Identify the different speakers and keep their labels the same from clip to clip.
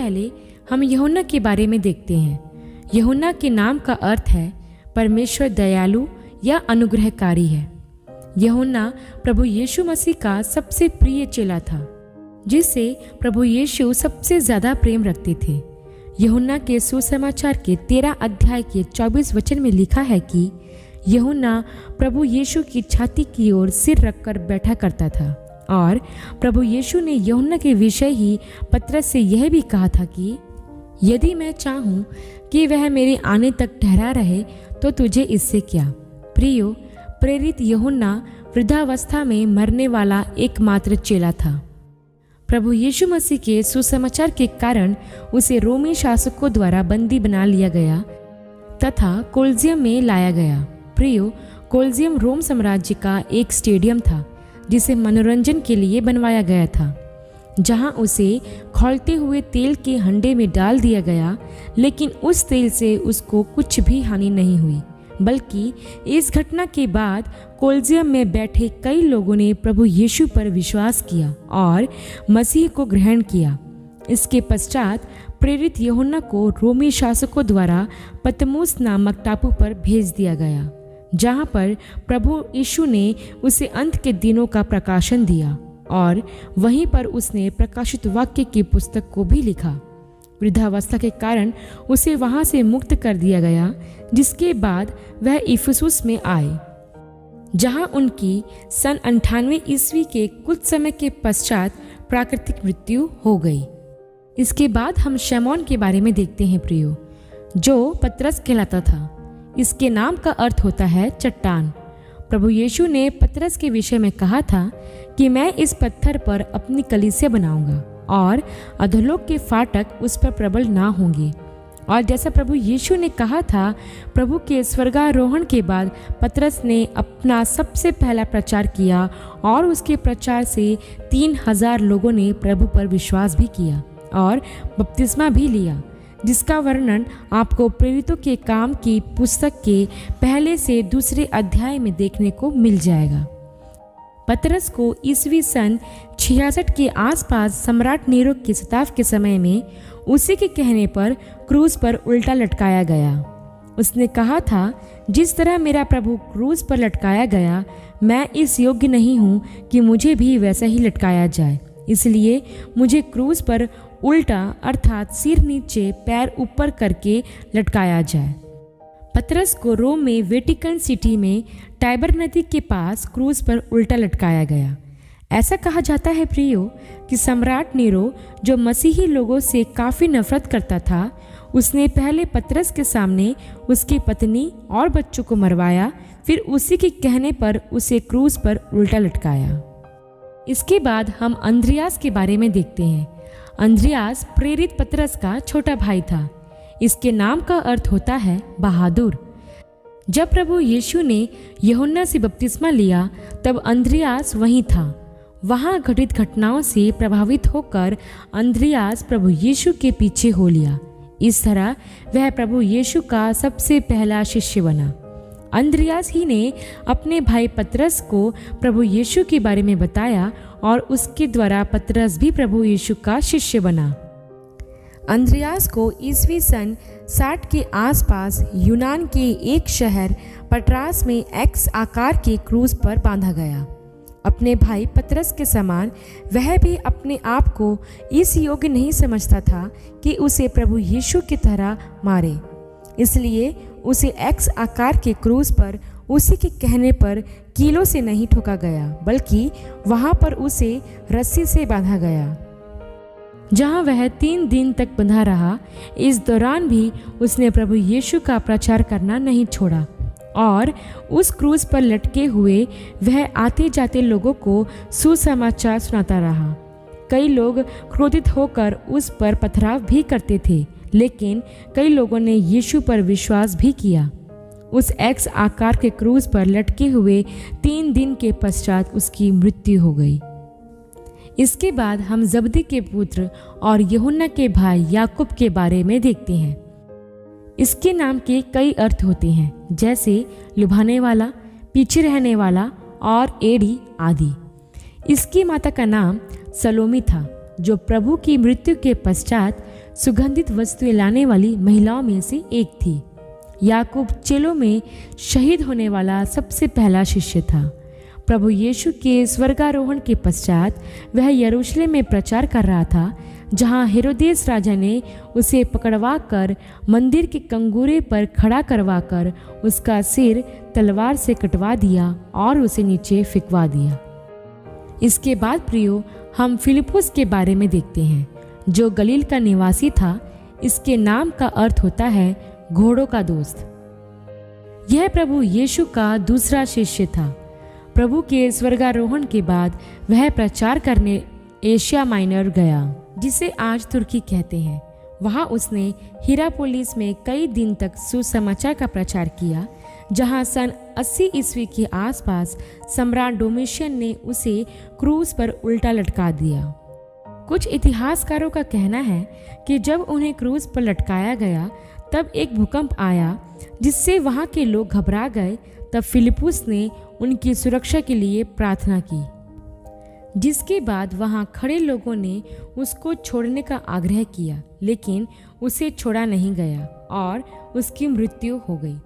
Speaker 1: पहले हम यूहन्ना के बारे में देखते हैं। यूहन्ना के नाम का अर्थ है परमेश्वर दयालु या अनुग्रहकारी है। यूहन्ना प्रभु यीशु मसीह का सबसे प्रिय चेला था, जिससे प्रभु यीशु सबसे ज्यादा प्रेम रखते थे। यूहन्ना के सुसमाचार के 13 अध्याय के 24 वचन में लिखा है कि यूहन्ना प्रभु यीशु की छाती की ओर सिर रखकर बैठा करता था, और प्रभु यीशु ने यूहन्ना के विषय ही पतरस से यह भी कहा था कि यदि मैं चाहूँ कि वह मेरे आने तक ठहरा रहे तो तुझे इससे क्या। प्रियो, प्रेरित यूहन्ना वृद्धावस्था में मरने वाला एकमात्र चेला था। प्रभु यीशु मसीह के सुसमाचार के कारण उसे रोमी शासकों द्वारा बंदी बना लिया गया तथा कोलिजियम में लाया गया। प्रियो, कोलिजियम रोम साम्राज्य का एक स्टेडियम था जिसे मनोरंजन के लिए बनवाया गया था, जहां उसे खौलते हुए तेल के हंडे में डाल दिया गया, लेकिन उस तेल से उसको कुछ भी हानि नहीं हुई, बल्कि इस घटना के बाद कोलिजियम में बैठे कई लोगों ने प्रभु यीशु पर विश्वास किया और मसीह को ग्रहण किया। इसके पश्चात प्रेरित यूहन्ना को रोमी शासकों द्वारा पतमुस नामक टापू पर भेज दिया गया, जहां पर प्रभु यीशु ने उसे अंत के दिनों का प्रकाशन दिया, और वहीं पर उसने प्रकाशित वाक्य की पुस्तक को भी लिखा। वृद्धावस्था के कारण उसे वहां से मुक्त कर दिया गया, जिसके बाद वह इफिसुस में आए, जहां उनकी सन 98 ईस्वी के कुछ समय के पश्चात प्राकृतिक मृत्यु हो गई। इसके बाद हम शमौन के बारे में देखते हैं प्रियो, जो पतरस कहलाता था। इसके नाम का अर्थ होता है चट्टान। प्रभु यीशु ने पतरस के विषय में कहा था कि मैं इस पत्थर पर अपनी कलीसिया बनाऊंगा और अधोलोक के फाटक उस पर प्रबल ना होंगे। और जैसा प्रभु यीशु ने कहा था, प्रभु के स्वर्गारोहण के बाद पतरस ने अपना सबसे पहला प्रचार किया और उसके प्रचार से 3000 लोगों ने प्रभु पर विश्वास भी किया और बपतिस्मा भी लिया, जिसका वर्णन आपको प्रेरितों के काम की पुस्तक के पहले से दूसरे अध्याय में देखने को मिल जाएगा। पतरस को ईस्वी सन 66 के आसपास सम्राट नीरो के सताव के समय में उसी के कहने पर क्रूज पर उल्टा लटकाया गया। उसने कहा था, जिस तरह मेरा प्रभु क्रूज पर लटकाया गया, मैं इस योग्य नहीं हूँ कि मुझे भी वैसा ही लटकाया जाए, इसलिए मुझे क्रूज पर उल्टा अर्थात सिर नीचे पैर ऊपर करके लटकाया जाए। पतरस को रोम में वेटिकन सिटी में टाइबर नदी के पास क्रूज पर उल्टा लटकाया गया। ऐसा कहा जाता है प्रियो कि सम्राट नीरो, जो मसीही लोगों से काफ़ी नफरत करता था, उसने पहले पतरस के सामने उसकी पत्नी और बच्चों को मरवाया, फिर उसी के कहने पर उसे क्रूज पर उल्टा लटकाया। इसके बाद हम अंद्रियास के बारे में देखते हैं। अंद्रियास प्रेरित पतरस का छोटा भाई था। इसके नाम का अर्थ होता है बहादुर। जब प्रभु यीशु ने यूहन्ना से बपतिस्मा लिया, तब अंद्रियास वहीं था। वहां घटित घटनाओं से प्रभावित होकर अंद्रियास प्रभु यीशु के पीछे हो लिया। इस तरह वह प्रभु यीशु का सबसे पहला शिष्य बना। अंद्रियास ही ने अपने भाई पतरस को प्रभु यीशु के बारे में बताया और उसके द्वारा पतरस भी प्रभु यीशु का शिष्य बना। अंद्रियास को ईस्वी सन 60 के आसपास यूनान के एक शहर पटरास में एक्स आकार के क्रूज पर बांधा गया। अपने भाई पतरस के समान वह भी अपने आप को इस योग्य नहीं समझता था कि उसे प्रभु यीशु की तरह मारे, इसलिए उसे एक्स आकार के क्रूज पर उसी के कहने पर कीलों से नहीं ठोका गया, बल्कि वहां पर उसे रस्सी से बांधा गया, जहां वह 3 दिन तक बंधा रहा। इस दौरान भी उसने प्रभु यीशु का प्रचार करना नहीं छोड़ा और उस क्रूज पर लटके हुए वह आते जाते लोगों को सुसमाचार सुनाता रहा। कई लोग क्रोधित होकर उस पर पथराव भी करते थे, लेकिन कई लोगों ने यीशु पर विश्वास भी किया। उस एक्स आकार के क्रूज पर लटके हुए 3 दिन के पश्चात उसकी मृत्यु हो गई। इसके बाद हम जबदी के पुत्र और यूहन्ना के भाई याकूब के बारे में देखते हैं। इसके नाम के कई अर्थ होते हैं, जैसे लुभाने वाला, पीछे रहने वाला और एड़ी आदि। इसकी माता का नाम सलोमी था, जो प्रभु की मृत्यु के पश्चात सुगंधित वस्तुएं लाने वाली महिलाओं में से एक थी। याकूब चेलों में शहीद होने वाला सबसे पहला शिष्य था। प्रभु यीशु के स्वर्गारोहण के पश्चात वह यरूशलेम में प्रचार कर रहा था, जहां हेरोदेस राजा ने उसे पकड़वा कर मंदिर के कंगूरे पर खड़ा करवा कर उसका सिर तलवार से कटवा दिया और उसे नीचे फेंकवा दिया। इसके बाद प्रियो, हम फिलिपुस के बारे में देखते हैं, जो गलील का निवासी था। इसके नाम का अर्थ होता है घोड़ों का दोस्त। यह प्रभु यीशु का दूसरा शिष्य था। प्रभु के स्वर्गारोहण के बाद वह प्रचार करने एशिया माइनर गया, जिसे आज तुर्की कहते हैं। वहां उसने हिरापोलिस में कई दिन तक सुसमाचार का प्रचार किया, जहां सन 80 ईस्वी के आसपास सम्राट डोमिशियन ने उसे क्रूज पर उल्टा लटका दिया। कुछ इतिहासकारों का कहना है कि जब उन्हें क्रूज पर लटकाया गया तब एक भूकंप आया, जिससे वहां के लोग घबरा गए। तब फिलिपुस ने उनकी सुरक्षा के लिए प्रार्थना की, जिसके बाद वहां खड़े लोगों ने उसको छोड़ने का आग्रह किया, लेकिन उसे छोड़ा नहीं गया और उसकी मृत्यु हो गई।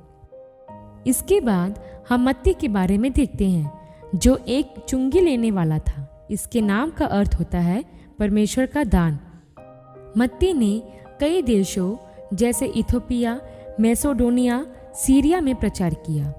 Speaker 1: इसके बाद हम मत्ती के बारे में देखते हैं, जो एक चुंगी लेने वाला था। इसके नाम का अर्थ होता है परमेश्वर का दान। मत्ती ने कई देशों जैसे इथियोपिया, मैसेडोनिया, सीरिया में प्रचार किया।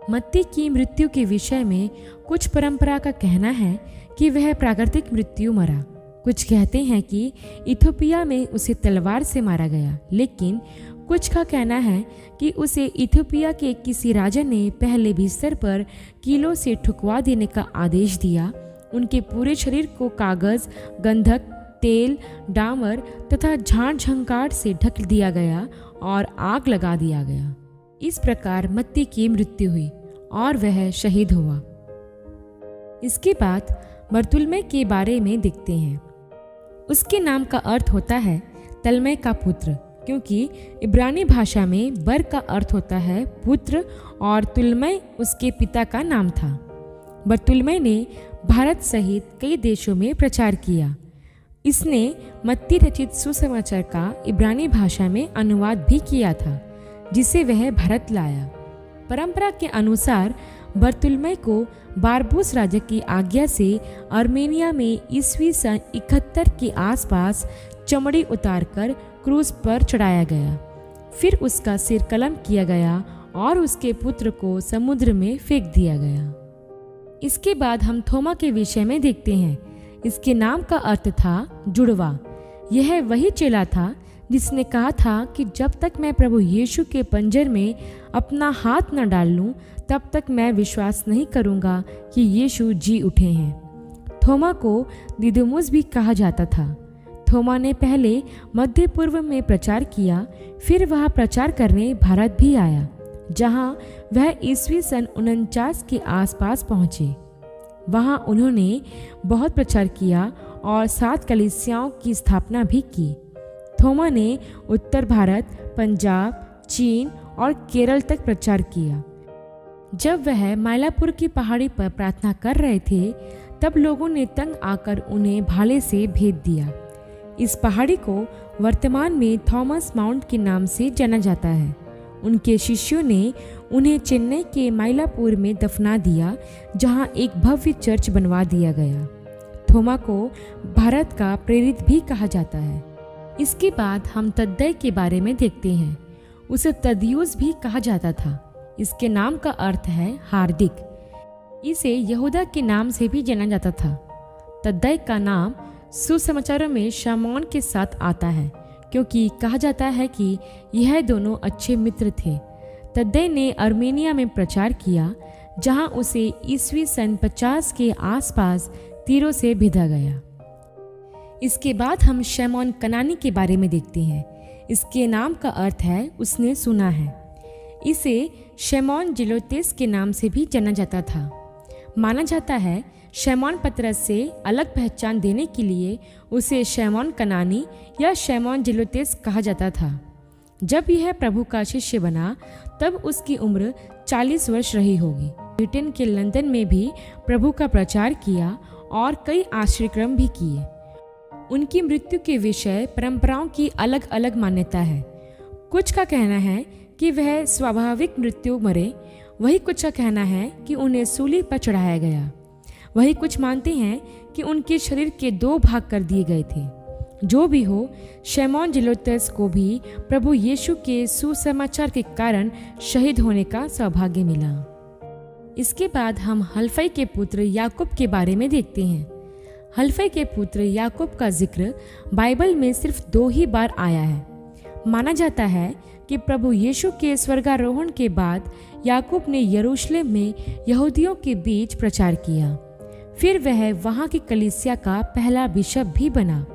Speaker 1: मत्ती की मृत्यु के विषय में कुछ परंपरा का कहना है कि वह प्राकृतिक मृत्यु मरा। कुछ कहते हैं कि इथियोपिया में उसे तलवार से मारा गया, लेकिन कुछ का कहना है कि उसे इथियोपिया के किसी राजा ने पहले बिस्तर पर कीलों से ठुकवा देने का आदेश दिया। उनके पूरे शरीर को कागज, गंधक, तेल, डामर तथा झाड़ झंकार से ढक दिया गया और आग लगा दिया गया। इस प्रकार मत्ती की मृत्यु हुई और वह शहीद हुआ। इसके बाद बरतुल्मै के बारे में देखते हैं। उसके नाम का अर्थ होता है तलमै का पुत्र, क्योंकि इब्रानी भाषा में बर का अर्थ होता है पुत्र और तुल्मै उसके पिता का नाम था। बरतुल्मै ने भारत सहित कई देशों में प्रचार किया। इसने मत्ती रचित सुसमाचार का इब्रानी भाषा में अनुवाद भी किया था, जिसे वह भारत लाया। परंपरा के अनुसार बरतुल्मै को बारबूस राजा की आज्ञा से आर्मेनिया में ईस्वी सन 71 के आसपास चमड़ी उतारकर क्रूज पर चढ़ाया गया। फिर उसका सिर कलम किया गया और उसके पुत्र को समुद्र में फेंक दिया गया। इसके बाद हम थोमा के विषय में देखते हैं। इसके नाम का अर्थ था जुड़वा। यह वही चेला था जिसने कहा था कि जब तक मैं प्रभु यीशु के पंजर में अपना हाथ न डाल लूं, तब तक मैं विश्वास नहीं करूंगा कि यीशु जी उठे हैं। थोमा को दिदुमुस भी कहा जाता था। थोमा ने पहले मध्य पूर्व में प्रचार किया, फिर वह प्रचार करने भारत भी आया, जहां वह ईस्वी सन 49 के आसपास पहुंचे। वहां उन्होंने बहुत प्रचार किया और 7 कलीसियाओं की स्थापना भी की। थोमा ने उत्तर भारत, पंजाब, चीन और केरल तक प्रचार किया। जब वह माइलापुर की पहाड़ी पर प्रार्थना कर रहे थे, तब लोगों ने तंग आकर उन्हें भाले से भेद दिया। इस पहाड़ी को वर्तमान में थॉमस माउंट के नाम से जाना जाता है। उनके शिष्यों ने उन्हें चेन्नई के माइलापुर में दफना दिया, जहां एक भव्य चर्च बनवा दिया गया। थोमा को भारत का प्रेरित भी कहा जाता है। इसके बाद हम तद्दै के बारे में देखते हैं। उसे तदियुस भी कहा जाता था। इसके नाम का अर्थ है हार्दिक। इसे यहूदा के नाम से भी जाना जाता था। तद्दै का नाम सुसमाचारों में शमौन के साथ आता है, क्योंकि कहा जाता है कि यह दोनों अच्छे मित्र थे। तद्दै ने आर्मेनिया में प्रचार किया, जहां उसे ईस्वी सन 50 के आसपास तीरों से भेजा गया। इसके बाद हम शमौन कनानी के बारे में देखते हैं। इसके नाम का अर्थ है उसने सुना है। इसे शमौन जिलोतेस के नाम से भी जाना जाता था। माना जाता है शमौन पतरस से अलग पहचान देने के लिए उसे शमौन कनानी या शमौन जिलोतेस कहा जाता था। जब यह प्रभु का शिष्य बना, तब उसकी उम्र 40 वर्ष रही होगी। ब्रिटेन के लंदन में भी प्रभु का प्रचार किया और कई आश्रयक्रम भी किए। उनकी मृत्यु के विषय परंपराओं की अलग अलग मान्यता है। कुछ का कहना है कि वह स्वाभाविक मृत्यु मरे, वही कुछ का कहना है कि उन्हें सूली पर चढ़ाया गया। वही कुछ मानते हैं कि उनके शरीर के 2 भाग कर दिए गए थे। जो भी हो, शमौन जेलोतेस को भी प्रभु यीशु के सुसमाचार के कारण शहीद होने का सौभाग्य मिला। इसके बाद हम हल्फई के पुत्र याकूब के बारे में देखते हैं। हल्फई के पुत्र याकूब का जिक्र बाइबल में सिर्फ 2 ही बार आया है। माना जाता है कि प्रभु यीशु के स्वर्गारोहण के बाद याकूब ने यरूशलेम में यहूदियों के बीच प्रचार किया। फिर वह वहाँ की कलीसिया का पहला बिशप भी बना।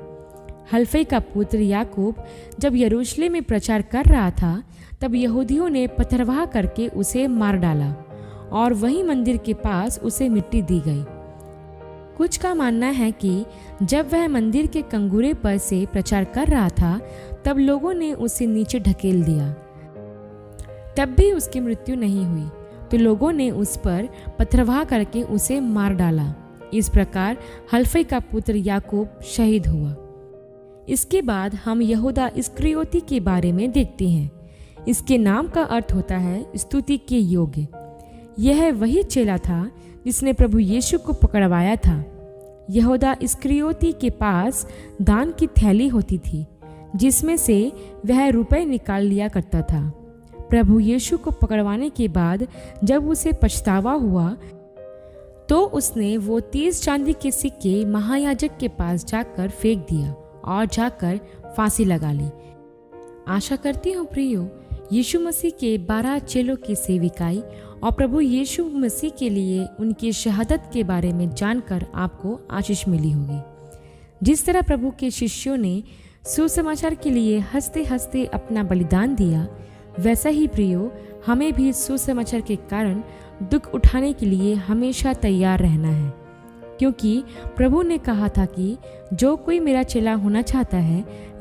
Speaker 1: हल्फई का पुत्र याकूब जब यरूशलेम में प्रचार कर रहा था, तब यहूदियों ने पथरवाह करके उसे मार डाला और वहीं मंदिर के पास उसे मिट्टी दी गई। कुछ का मानना है कि जब वह मंदिर के कंगूरे पर से प्रचार कर रहा था, तब लोगों ने उसे नीचे ढकेल दिया। तब भी उसकी मृत्यु नहीं हुई, तो लोगों ने उस पर पथरवाह करके उसे मार डाला। इस प्रकार हल्फई का पुत्र याकूब शहीद हुआ। इसके बाद हम यहूदा इस्करियोती के बारे में देखते हैं। इसके नाम का अर्थ होता है स्तुति के योग्य। यह वही चेला था जिसने प्रभु यीशु को पकड़वाया था। यहूदा इस्करियोती के पास दान की थैली होती थी, जिसमें से वह रुपए निकाल लिया करता था। प्रभु यीशु को पकड़वाने के बाद जब उसे पछतावा हुआ, तो उसने वो 30 चांदी के सिक्के महायाजक के पास जाकर फेंक दिया और जाकर फांसी लगा ली। आशा करती हूँ प्रियो, यीशु मसीह के 12 चेलों की सेविकाई और प्रभु यीशु मसीह के लिए उनकी शहादत के बारे में जानकर आपको आशीष मिली होगी। जिस तरह प्रभु के शिष्यों ने सुसमाचार के लिए हंसते हंसते अपना बलिदान दिया, वैसा ही प्रियो हमें भी सुसमाचार के कारण दुख उठाने के लिए हमेशा तैयार रहना है, क्योंकि प्रभु ने कहा था कि जो कोई मेरा चेला होना चाहता है